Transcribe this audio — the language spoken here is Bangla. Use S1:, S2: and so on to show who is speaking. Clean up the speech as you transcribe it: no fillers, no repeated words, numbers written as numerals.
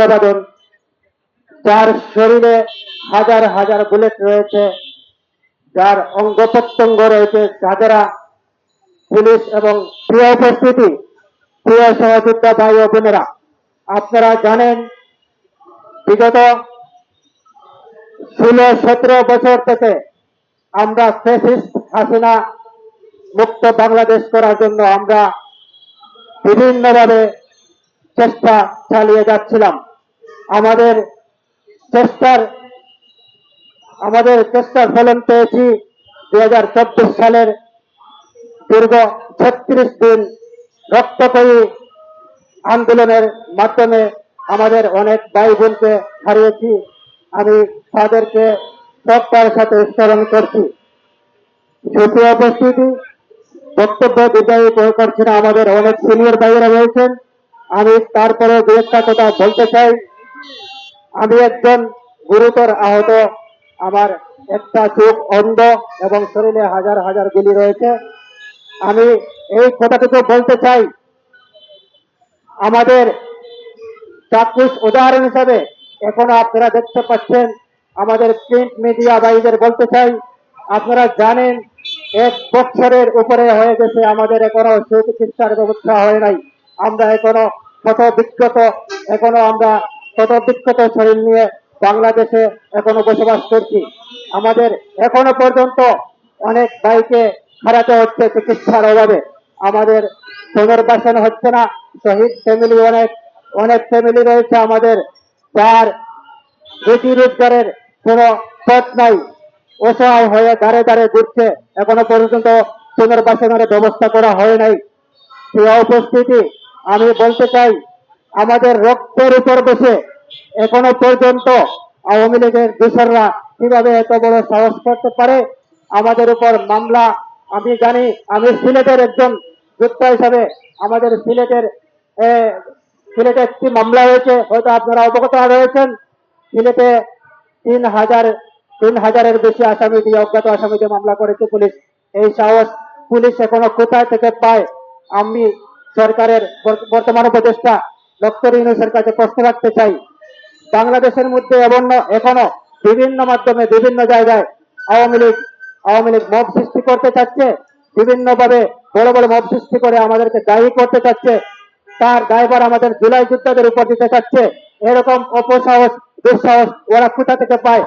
S1: তত্ত্বাবধান, যার শরীরে হাজার হাজার বুলেট রয়েছে, যার অঙ্গ প্রত্যঙ্গ রয়েছে, যাদেরা পুলিশ এবং প্রিয় উপস্থিতি, প্রিয় সহযোদ্ধা ভাই ও বোনেরা, আপনারা জানেন বিগত 16-17 বছর থেকে আমরা ফ্যাসিস্ট হাসিনা মুক্ত বাংলাদেশ করার জন্য আমরা বিভিন্নভাবে চেষ্টা চালিয়ে যাচ্ছিলাম। আমাদের চেষ্টার ফলন পেয়েছি 2024 সালের দীর্ঘ 36 দিন রক্তক্ষয়ী আন্দোলনের মাধ্যমে আমাদের অনেক ভাই বোনকে হারিয়েছি। আমি তাদেরকে শ্রদ্ধার সাথে স্মরণ করছি। সুপ্রিয় উপস্থিতি, বক্তব্য বিদায়ী করছি না, আমাদের অনেক সিনিয়র ভাইয়েরা রয়েছেন। আমি তারপরে দু একটা কথা বলতে চাই। আমি একজন গুরুতর আহত, আমার একটা চোখ অন্ধ এবং শরীরে হাজার হাজার গুলি রয়েছে। আমি এই কথাটুকু বলতে চাই, আমাদের চাক্ষুষ উদাহরণ হিসাবে এখনো আপনারা দেখতে পাচ্ছেন, আমাদের প্রিন্ট মিডিয়া ভাইদের বলতে চাই, আপনারা জানেন 1 বছরের উপরে হয়ে গেছে, আমাদের এখনো সুচিকিৎসার ব্যবস্থা হয় নাই। আমরা এখনো ক্ষত শরীর নিয়ে বাংলাদেশে এখনো বসবাস করছি। আমাদের এখনো পর্যন্ত অনেক ভাইকে হারাতে হচ্ছে চিকিৎসার অভাবে। আমাদের পুনর্বাসন হচ্ছে না। শহীদ ফ্যামিলি অনেক ফ্যামিলি রয়েছে আমাদের, যার রুটি রোজগারের কোনো পথ নাই, অসহায় হয়ে দাঁড়ে দাঁড়ে ঘুরছে, এখনো পর্যন্ত পুনর্বাসনের ব্যবস্থা করা হয় নাই। প্রিয় উপস্থিতি, আমি বলতে চাই, আমাদের রক্তের উপর বসে এখনো পর্যন্ত আওয়ামী লীগের দোসররা কিভাবে এত বড় সাহস করতে পারে আমাদের উপর মামলা। আমি জানি, আমি সিলেটের একজন যোদ্ধা হিসাবে আমাদের সিলেটে একটি মামলা হয়েছে, হয়তো আপনারা অবগত রয়েছেন। সিলেটে 3,000-এর বেশি আসামি দিয়ে, অজ্ঞাত আসামি দিয়ে মামলা করেছে পুলিশ। এই সাহস পুলিশ এখনো কোথায় থেকে পায়? আমি সরকারের বর্তমান উপদেষ্টা ডক্টর ইউনূসের কাছে প্রশ্ন রাখতে চাই। বাংলাদেশের মধ্যে এখনো বিভিন্ন মাধ্যমে বিভিন্ন জায়গায় আওয়ামী লীগ মব সৃষ্টি করতে চাচ্ছে, বিভিন্নভাবে বড় বড় মব সৃষ্টি করে আমাদেরকে দায়ী করতে চাচ্ছে, তার দায়ভার আমাদের জুলাই যোদ্ধাদের উপর দিতে চাচ্ছে। এরকম অপসাহস, দুঃসাহস ওরা কোথা থেকে পায়?